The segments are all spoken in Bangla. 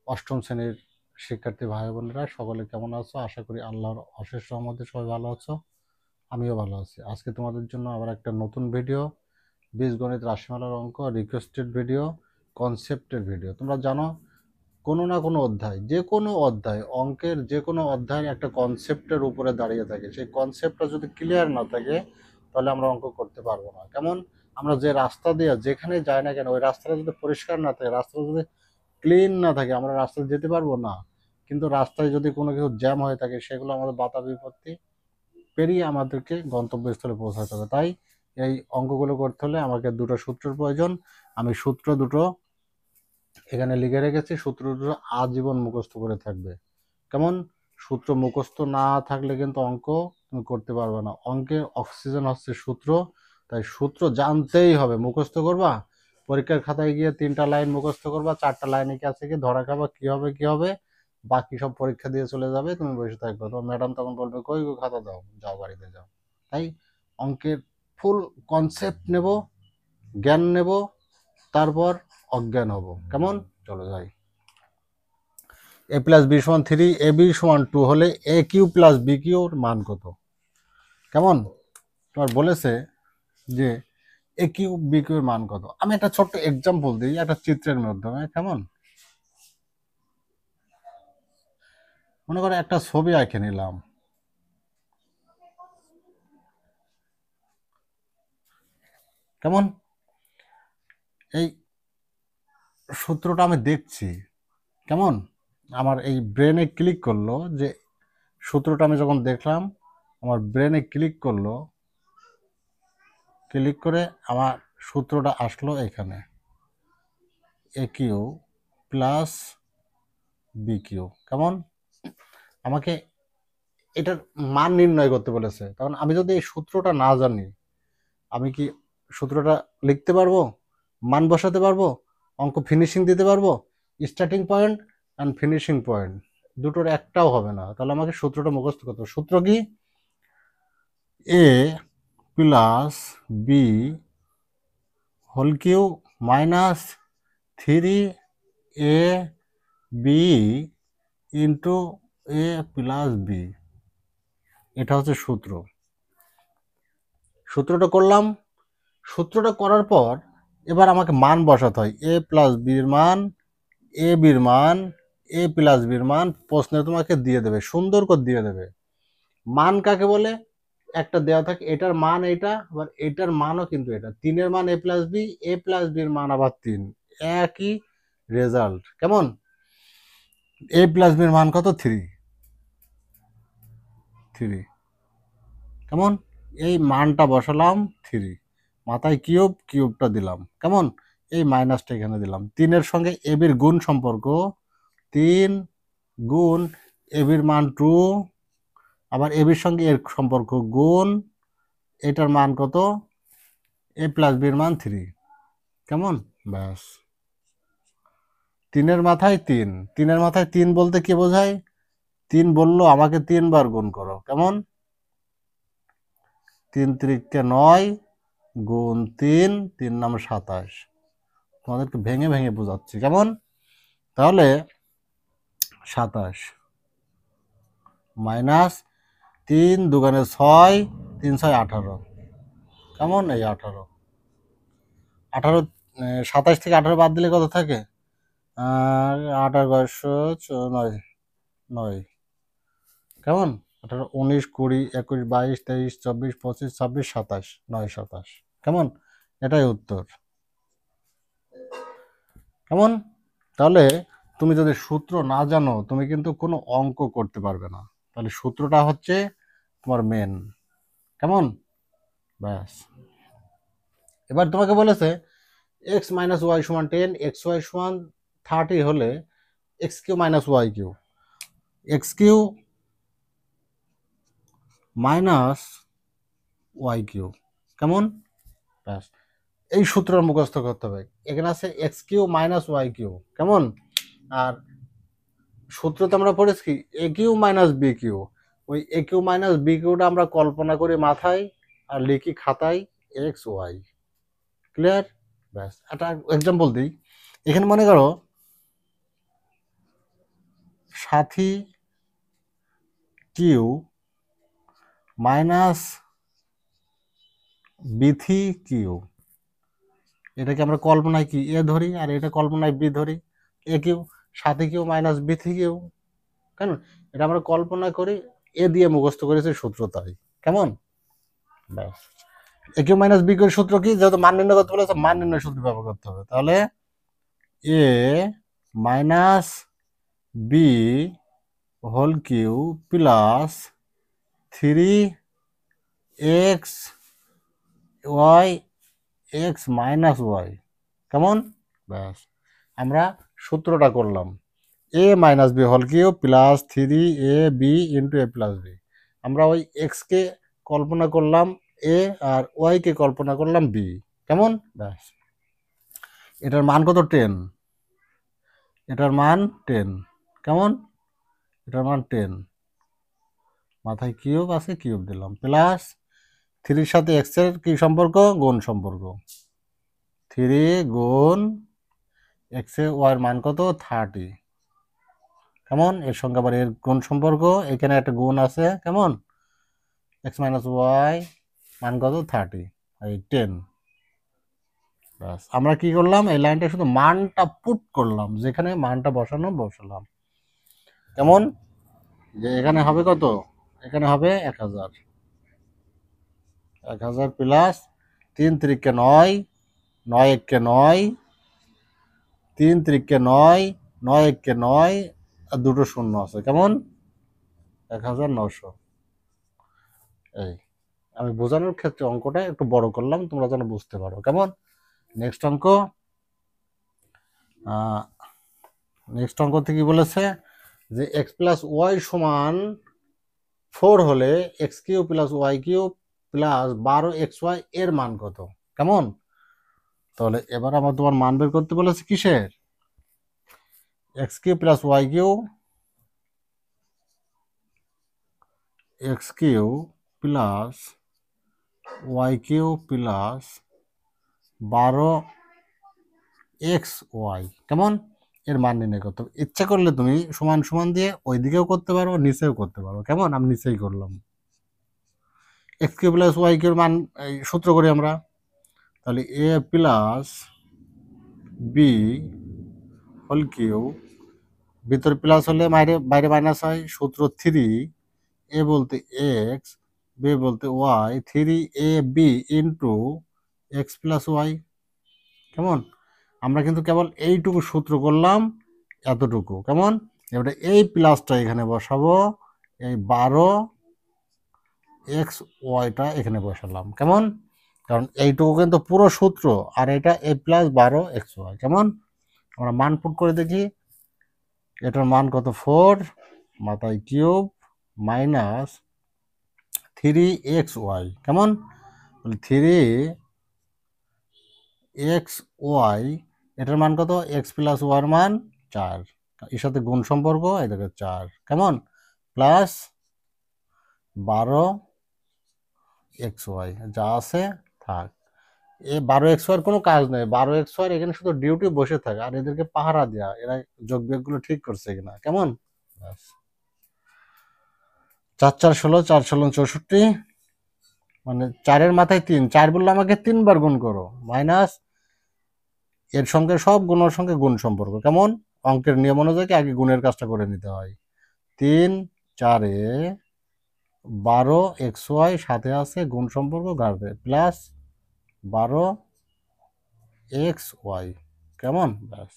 অষ্টম শ্রেণীর শিক্ষার্থী ভাই বোনেরা সকলে কেমন আছো? আশা করি আল্লাহর অশেষ রহমতে সবাই ভালো আছো। আমিও ভালো আছি। আজকে তোমাদের জন্য আবার একটা নতুন ভিডিও, বীজগণিত রাশিমালার অঙ্ক, রিকোয়েস্টেড ভিডিও, কনসেপ্টের ভিডিও। তোমরা জানো কোনো না কোনো অধ্যায়, যে কোনো অধ্যায়, অঙ্কের যে কোনো অধ্যায়ের একটা কনসেপ্টের উপরে দাঁড়িয়ে থাকে। সেই কনসেপ্টটা যদি ক্লিয়ার না থাকে তাহলে আমরা অঙ্ক করতে পারবো না। কেমন, আমরা যে রাস্তা দিয়ে যেখানে যাই না কেন ওই রাস্তাটা যদি পরিষ্কার না থাকে, রাস্তাটা যদি ক্লিন না থাকে, আমরা রাস্তায় যেতে পারবো না। কিন্তু রাস্তায় যদি কোনো কিছু জ্যাম হয়ে থাকে সেগুলো আমাদের বাধা বিপত্তি পেরিয়ে আমাদেরকে গন্তব্যস্থলে পৌঁছাতে হবে। তাই এই অঙ্কগুলো করতে হলে আমাকে দুটো সূত্রের প্রয়োজন। আমি সূত্র দুটো এখানে লিখে রেখেছি। সূত্র দুটো আজীবন মুখস্থ করে থাকবে। কেমন, সূত্র মুখস্থ না থাকলে কিন্তু অঙ্ক তুমি করতে পারবে না। অঙ্কের অক্সিজেন হচ্ছে সূত্র, তাই সূত্র জানতেই হবে। মুখস্থ করবা, পরীক্ষার খাতায় গিয়ে 3টা লাইন মুখস্থ করবা, 4টা লাইনে কাছে গিয়ে ধরা খাবা কি হবে, বাকি সব পরীক্ষা দিয়ে চলে যাবে, তুমি বসে থাকবে। তোমার ম্যাডাম তখন বলবে কই গো খাতা দাও, যাও বাড়িতে যাও। তাই অঙ্কের ফুল কনসেপ্ট নেব, জ্ঞান নেব, তারপর অজ্ঞান হব। কেমন, চলো যাই। a প্লাস বি সমান 3, এ বি সমান 2 হলে এ কিউ প্লাস বি কিউর মান কত? কেমন, তোমার বলেছে যে এ কিউ বি কিউর মান কত। আমি একটা ছোট্ট এক্সাম্পল দিই একটা চিত্রের মাধ্যমে। কেমন, মনে করো একটা ছবি আঁকে নিলাম। কেমন, এই সূত্রটা আমি দেখছি। কেমন, আমার এই ব্রেনে ক্লিক করলো যে সূত্রটা আমি যখন দেখলাম আমার ব্রেনে ক্লিক করলো, ক্লিক করে আমার সূত্রটা আসলো এখানে, এ কিউ প্লাস বি কিউ। কেমন, আমাকে এটার মান নির্ণয় করতে বলেছে। তখন আমি যদি এই সূত্রটা না জানি, আমি কি সূত্রটা লিখতে পারবো, মান বসাতে পারবো, অঙ্ক ফিনিশিং দিতে পারবো? Starting point and finishing point দুটোর একটাও হবে না। তাহলে আমাকে সূত্রটা মুখস্থ করতে হবে। সূত্র কি? A plus b whole cube minus 3 a b into a plus b. এটা হচ্ছে সূত্র। সূত্রটা করলাম। সূত্রটা করার পর এবার আমাকে মান বসাতে হয়। এ প্লাস বির মান, এ বির মান, এ প্লাস বির মান প্রশ্নে তোমাকে দিয়ে দেবে, সুন্দর করে দিয়ে দেবে। মান কাকে বলে? একটা দেওয়া থাকে, এটার মান এটা, আবার এটার মানও কিন্তু এটা। 3-এর মান এ প্লাস বি, এ প্লাস বির মান আবার 3, একই রেজাল্ট। কেমন, এ প্লাস বির মান কত? 3। কেমন, এই মানটা বসালাম 3, মাথায় কিউবটা দিলাম। কেমন, এই মাইনাসটা এখানে দিলাম। 3-এর সঙ্গে এ বির গুণ সম্পর্ক, 3 গুণ এ বির মান 2, আবার এ বির সঙ্গে এর সম্পর্ক গুণ, এটার মান কত? এ প্লাস বির মান 3। কেমন, ব্যাস। 3-এর মাথায় 3, 3-এর মাথায় 3 বলতে কি বোঝায়? 3 বললো আমাকে 3 বার গুণ করো। কেমন, 3 3 9 গুণ 3, 3 নাম 27। তোমাদেরকে ভেঙে ভেঙে বোঝাচ্ছি। কেমন, তাহলে 27 মাইনাস 3 দুগুণে 6, 3 6 18। কেমন, এই 18, 27 থেকে 18 বাদ দিলে কত থাকে? আর 8 9 9। কেমন, 18 19 20 21 22 23 24 25 26 27, 9 27। কেমন, এটাই উত্তর। কেমন, তাহলে তুমি যদি সূত্র না জানো তুমি কিন্তু কোনো অঙ্ক করতে পারবে না। তাহলে সূত্রটা হচ্ছে তোমার মেন। কেমন, ব্যাস। এবার তোমাকে বলেছে এক্স মাইনাস ওয়াই সমান 10, এক্স ওয়াই সমান 30 হলে x cube minus y cube, x cube minus y cube. কেমন, ব্যাস। এই সূত্র মুখস্থ করতে হবে। এখানে আছে x cube minus y cube. কেমন, আর সূত্র তো আমরা পড়েছি a cube minus b cube. ওই এ কিউ মাইনাস বি কিউটা আমরা কল্পনা করি মাথায় আর লিখি খাতায় এক্স ওয়াই। ক্লিয়ার, ব্যাস। একটা এক্সাম্পল দিই। এখানে মনে করো সাথী কিউ মাইনাস বিথি কিউ, এটাকে আমরা কল্পনায় কি এ ধরি আর এটা কল্পনায় বি ধরি। এ কিউ সাথী কিউ মাইনাস বিথি কিউ, কেন এটা আমরা কল্পনা করি, এ দিয়ে মুখস্থ করেছি সূত্র তাই। কেমন? ব্যাস, এ কিউ মাইনাস বি কিউ সূত্র কি, যেহেতু মান নির্ণয় করতে বলেছে মান নির্ণয় সূত্র ব্যবহার করতে হবে। তাহলে a minus b whole cube plus 3x y x minus y. কেমন? ব্যাস, আমরা সূত্রটা করলাম a minus b whole cube plus 3ab into a plus b. আমরা ওই এক্সকে কল্পনা করলাম এ আর ওয়াইকে কল্পনা করলাম বি। কেমন? ব্যাস, এটার মান কত? 10, এটার মান 10। কেমন? এটার মান 10, মাথায় কিউব আছে কিউব দিলাম, প্লাস 3 সাথে এক্স এর কি সম্পর্ক? গুণ সম্পর্ক। 3 গুণ এক্স এ ওয়াই এর মান কত? 30। কেমন? এর সঙ্গে আবার এর গুণ সম্পর্ক, এখানে একটা গুণ আছে। কেমন? এক্স মাইনাস ওয়াই মান কত? 30, এই 10। ব্যাস, আমরা কি করলাম? এই লাইনটা শুধু মানটা পুট করলাম, যেখানে মানটা বসালাম। কেমন? যে এখানে হবে কত? এখানে হবে 1000, 1000 প্লাস 3 3 9, 9 1 9, 3 3 9, 9 1 9, আর দুটো শূন্য আছে। কেমন? 1900। এই আমি বোঝানোর ক্ষেত্রে অঙ্কটা একটু বড় করলাম, তোমরা যেন বুঝতে পারো। কেমন? নেক্সট অঙ্ক, থেকে কি বলেছে যে এক্স প্লাস ওয়াই সমান 4 হলে x cube plus y cube plus 12xy এর মান কত? কেমন? তাহলে এবার আমার তোমার মান বের করতে বলেছে কিসের? X cube plus y cube, x cube plus y cube plus 12xy। কেমন? এর মান নির্ণয় করতে হবে। ইচ্ছা করলে তুমি সমান সমান দিয়ে ওই দিকেও করতে পারো, নিচেও করতে পারো। কেমন? আমি নিচেই করলাম। এক্স কিউ প্লাস ওয়াই কিউর মান সূত্র করি আমরা। তাহলে a plus b whole cube, ভিতরে প্লাস হলে বাইরে মাইনাস হয়, সূত্র 3 এ বলতে এক্স, বি বলতে y, 3ab into x plus y. কেমন? আমরা কিন্তু কেবল এইটুকু সূত্র করলাম, এতটুকু। কেমন? এবারে এই প্লাসটা এখানে বসাবো, এই 12xyটা এখানে বসালাম। কেমন? কারণ এইটুকু কিন্তু পুরো সূত্র, আর এটা a প্লাস 12xy। কেমন? আমরা মান পুট করে দেখি, এটার মান কত? 4, মাথায় কিউব মাইনাস 3xy। কেমন? 3xy, এটার মান কত? এক্স প্লাস ওয়ার মান 4, এর সাথে গুণ সম্পর্ক, এই দেখো 4। কেমন? প্লাস 12xy, যা আছে থাক। এই 12xy কোনো কাজ নেই, 12xy এখানে শুধু ডিউটি বসে থাকে, আর এদেরকে পাহারা দেওয়া, এরা যোগ বিয়োগগুলো ঠিক করছে কিনা। কেমন? 4 4 16, 4 16 64, মানে 4-এর মাথায় 3, 4 বললে আমাকে 3 বার গুণ করো, মাইনাস এর সঙ্গে সব গুণের সঙ্গে গুণ সম্পর্ক। কেমন? অঙ্কের নিয়ম অনুযায়ী আগে গুণের কাজটা করে নিতে হয়। 3 4 12xy, সাথে আছে গুণ সম্পর্ক গাড়বে, প্লাস 12xy। কেমন? ব্যাস,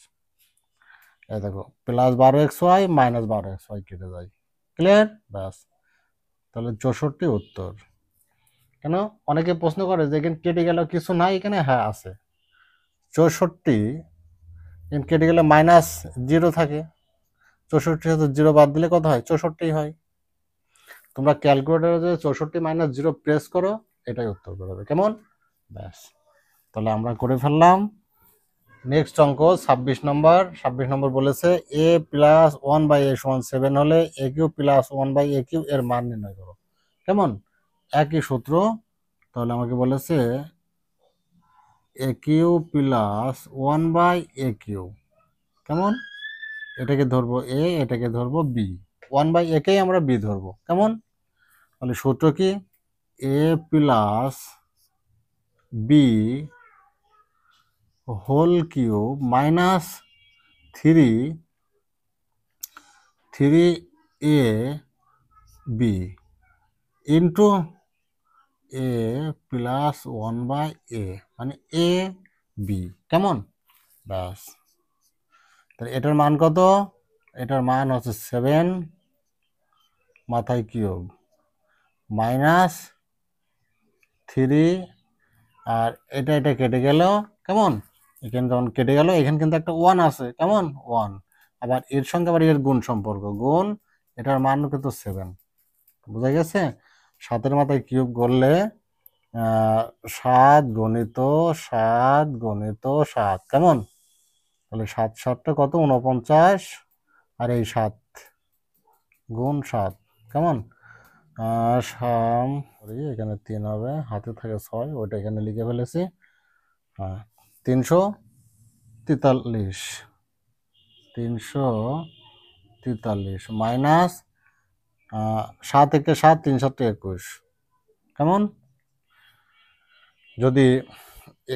এই দেখো প্লাস 12xy মাইনাস 12xy কেটে যায়। ক্লিয়ার? ব্যাস, তাহলে 64 উত্তর। কেন? অনেকে প্রশ্ন করে যে এখানে কেটে গেল কিছু নাই, এখানে হ্যাঁ আছে। 64 কেটে গেলে -0 থাকে, 64 সাথে 0 বাদ দিলে কত হয়? 64 হয়। তোমরা ক্যালকুলেটরে যে 64 - 0 প্রেস করো, এটাই উত্তর বেরোবে। কেমন? ব্যাস, তাহলে আমরা করে ফেললাম। নেক্সট অঙ্ক 26 নম্বর। 26 নম্বর বলেছে a প্লাস 1/a সমান 7 হলে a Q plus 1/a Q এর মান নির্ণয় করো। কেমন? একই সূত্র। তাহলে আমাকে বলেছে a Q plus 1/a Q. কেমন? এটাকে ধরবো এ, এটাকে ধরবো বি, 1/a-কেই আমরা বি ধরবো। কেমন? তাহলে সূত্র কি? A plus b whole cube minus 3 a b into a plus 1/a, মানে এ বি। কেমন? ব্যাস। তাহলে এটার মান কত? এটার মান হচ্ছে 7 মাথায় কিউব মাইনাস 3, আর এটা এটা কেটে গেল। কেমন? এখানে যখন কেটে গেল, এখানে কিন্তু একটা 1 আছে। কেমন? 1। আবার এর সঙ্গে আবার এর গুণ সম্পর্ক, গুণ, এটার মান কিন্তু 7। বুঝা গেছে? 7-এর মাথায় কিউব করলে 7 গণিত 7 গণিত 7। কেমন? তাহলে 7 7টা কত? 49, আর এই 7 গুণ 7। কেমন? এখানে 3 হবে, হাতে থাকে 6, ওইটা এখানে লিখে ফেলেছি। হ্যাঁ, 343, 343 মাইনাস 7 একে 7, 3 7 21। কেমন? যদি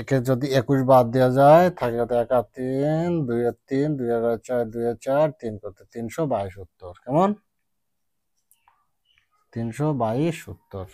একে যদি 21 বাদ দেওয়া যায়, থাকে কত? 1 আর 3, 2 আর 3, 2 আর 4, 2 আর 4, 3 কত? 322 উত্তর। কেমন? 322 উত্তর।